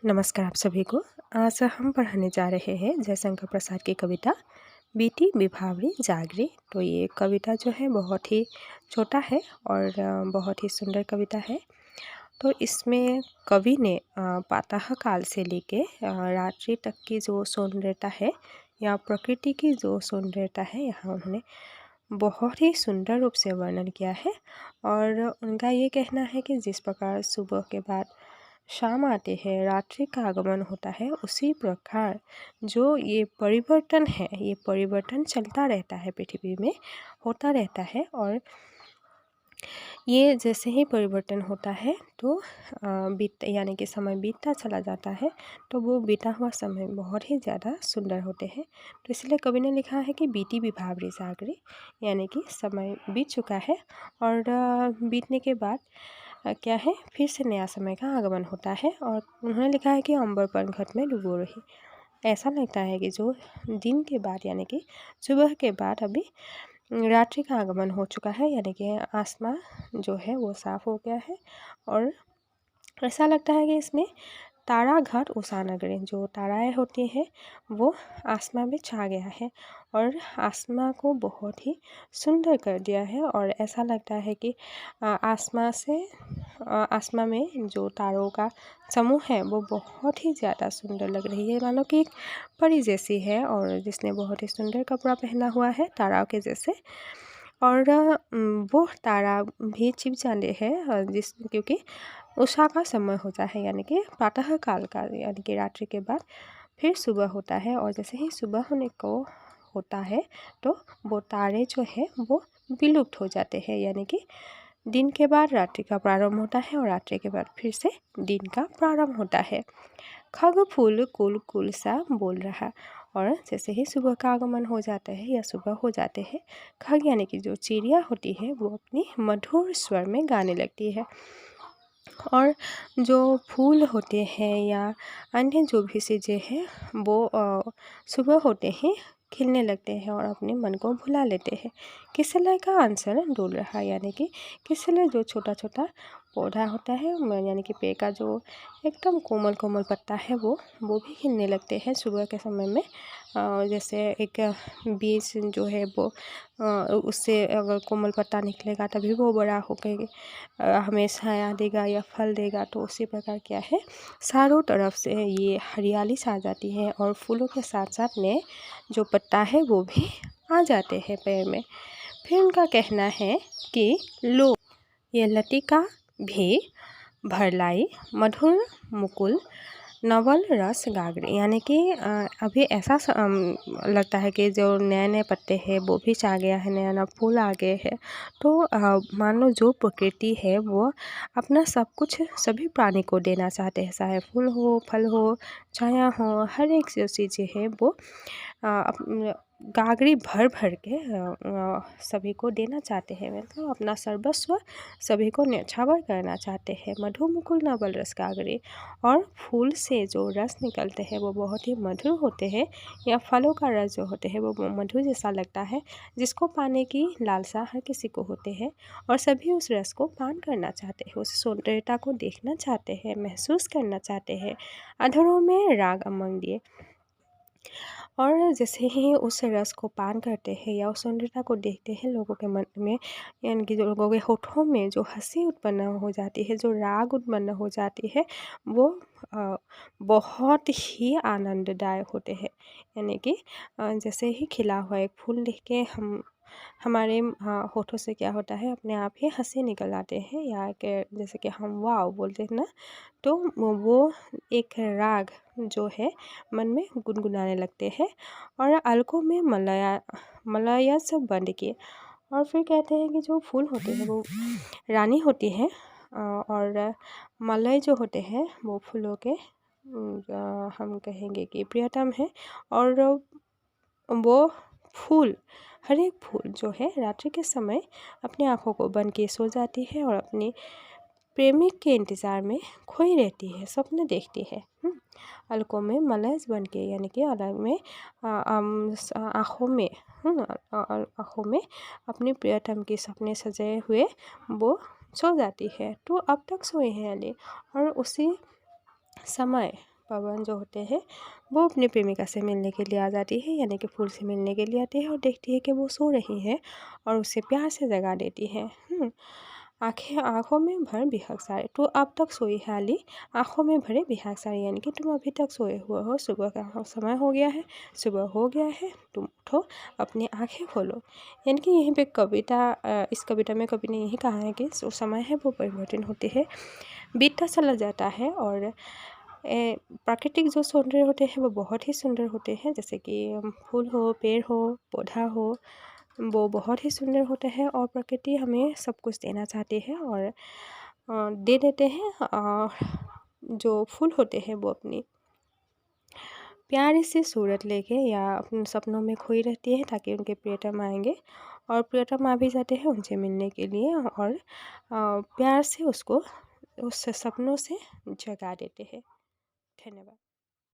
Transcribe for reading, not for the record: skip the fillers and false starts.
नमस्कार आप सभी को। आज हम पढ़ने जा रहे हैं जयशंकर प्रसाद की कविता बीटी बिभावरी जागरी। तो ये कविता जो है बहुत ही छोटा है और बहुत ही सुंदर कविता है। तो इसमें कवि ने प्रातः काल से लेके रात्रि तक की जो सौंदर्यता है या प्रकृति की जो सौंदर्यता है, यहाँ उन्होंने बहुत ही सुंदर रूप से वर्णन किया है। और उनका ये कहना है कि जिस प्रकार सुबह के बाद शाम आते हैं, रात्रि का आगमन होता है, उसी प्रकार जो ये परिवर्तन है, ये परिवर्तन चलता रहता है, पृथ्वी में होता रहता है। और ये जैसे ही परिवर्तन होता है तो यानी कि समय बीतता चला जाता है, तो वो बीता हुआ समय बहुत ही ज़्यादा सुंदर होते हैं। तो इसलिए कवि ने लिखा है कि बीती बिभावरी जागरी, यानी कि समय बीत चुका है और बीतने के बाद क्या है, फिर से नया समय का आगमन होता है। और उन्होंने लिखा है कि अंबर पंखत में डूबो रही। ऐसा लगता है कि जो दिन के बाद यानी कि सुबह के बाद अभी रात्रि का आगमन हो चुका है, यानी कि आसमान जो है वो साफ़ हो गया है। और ऐसा लगता है कि इसमें तारा घाट उषा नगरी, जो ताराएं होती हैं वो आसमान में छा गया है और आसमान को बहुत ही सुंदर कर दिया है। और ऐसा लगता है कि आसमान में जो तारों का समूह है वो बहुत ही ज़्यादा सुंदर लग रही है, मानो कि एक परी जैसी है और जिसने बहुत ही सुंदर कपड़ा पहना हुआ है ताराओं के जैसे। और वो तारा भी छिप जाते हैं क्योंकि उषा का समय होता है, यानी कि प्रातः काल का, यानी कि रात्रि के बाद फिर सुबह होता है। और जैसे ही सुबह होने को होता है तो वो तारे जो है वो विलुप्त हो जाते हैं, यानी कि दिन के बाद रात्रि का प्रारंभ होता है और रात्रि के बाद फिर से दिन का प्रारंभ होता है। खग फूल कुल कुल सा बोल रहा। और जैसे ही सुबह का आगमन हो जाता है या सुबह हो जाते हैं, खग यानी कि जो चिड़िया होती है वो अपनी मधुर स्वर में गाने लगती है। और जो फूल होते हैं या अन्य जो भी चीज़ें हैं वो सुबह होते ही खिलने लगते हैं और अपने मन को भुला लेते हैं। किसलय का आंसर डोल रहा, यानी कि किसलय जो छोटा छोटा पौधा होता है, यानी कि पेड़ का जो एकदम कोमल कोमल पत्ता है वो भी खिलने लगते हैं सुबह के समय में। जैसे एक बीज जो है वो उससे अगर कोमल पत्ता निकलेगा तभी वो बड़ा होकर हमें छाया देगा या फल देगा। तो उसी प्रकार क्या है, चारों तरफ से ये हरियाली छा जाती है और फूलों के साथ साथ नए जो पत्ता है वो भी आ जाते हैं पेड़ में। फिर उनका कहना है कि लो ये लतिका भी भरलाई मधुर मुकुल नवल रस गागरी, यानी कि अभी ऐसा लगता है कि जो नए नए पत्ते हैं वो भी आ गया है, नया नया फूल आ गए हैं। तो मान लो जो प्रकृति है वो अपना सब कुछ सभी प्राणी को देना चाहते हैं, चाहे फूल हो, फल हो, छाया हो, हर एक जो चीज़ें है वो गागरी भर भर के सभी को देना चाहते हैं, मतलब अपना सर्वस्व सभी को न्यौछावर करना चाहते हैं। मधु मुकुल नवल रस गागरी, और फूल से जो रस निकलते हैं वो बहुत ही मधुर होते हैं, या फलों का रस जो होते हैं वो मधु जैसा लगता है, जिसको पाने की लालसा हर किसी को होते हैं और सभी उस रस को पान करना चाहते हैं, उस सौंदर्यता को देखना चाहते हैं, महसूस करना चाहते हैं। अधरों में राग अमंग दिए, और जैसे ही उस रस को पान करते हैं या उस सौंदर्यता को देखते हैं, लोगों के मन में यानी कि जो लोगों के होठों में जो हंसी उत्पन्न हो जाती है, जो राग उत्पन्न हो जाती है, वो बहुत ही आनंददायक होते हैं। यानी कि जैसे ही खिला हुआ एक फूल देख के हमारे होठों से क्या होता है, अपने आप ही हंसी निकल आते हैं, या कि जैसे कि हम वाव बोलते हैं ना, तो वो एक राग जो है मन में गुनगुनाने लगते हैं। और अलकों में मलया सब बंद किए, और फिर कहते हैं कि जो फूल होते हैं वो रानी होती है और मलय जो होते हैं वो फूलों के हम कहेंगे कि प्रियतम है। और वो फूल, हर एक फूल जो है रात्रि के समय अपनी आँखों को बंद किए सो जाती है और अपनी प्रेमिक के इंतज़ार में खोई रहती है, स्वप्न देखती है। अलकों में मलय बन के, यानी कि अलग में आँखों में अपने प्रियतम के सपने सजाए हुए वो सो जाती है। तो अब तक सोए हैं अली, और उसी समय पवन जो होते हैं वो अपनी प्रेमिका से मिलने के लिए आ जाती है, यानी कि फूल से मिलने के लिए आती है और देखती है कि वो सो रही है और उसे प्यार से जगा देती है। आँखें आँखों में भर बिहाग सारे, तो अब तक सोई हाली, आँखों में भरे बिहाग सारे, यानी कि तुम अभी तक सोए हुए हो, सुबह का समय हो गया है, सुबह हो गया है, तुम उठो, अपनी आँखें खोलो। यानी कि यहीं पे इस कविता में कवि ने यही कहा है कि जो समय है वो परिवर्तन होते हैं, बीतता चला जाता है और प्राकृतिक जो सौंदर्य होते हैं वो बहुत ही सुंदर होते हैं, जैसे कि फूल हो, पेड़ हो, पौधा हो, वो बहुत ही सुंदर होते हैं और प्रकृति हमें सब कुछ देना चाहती है और दे देते हैं। और जो फूल होते हैं वो अपनी प्यारी सी सूरत लेके या अपने सपनों में खोई रहती है, ताकि उनके प्रियतम आएंगे और प्रियतम आ भी जाते हैं उनसे मिलने के लिए और प्यार से उसको उस सपनों से जगा देते हैं। धन्यवाद।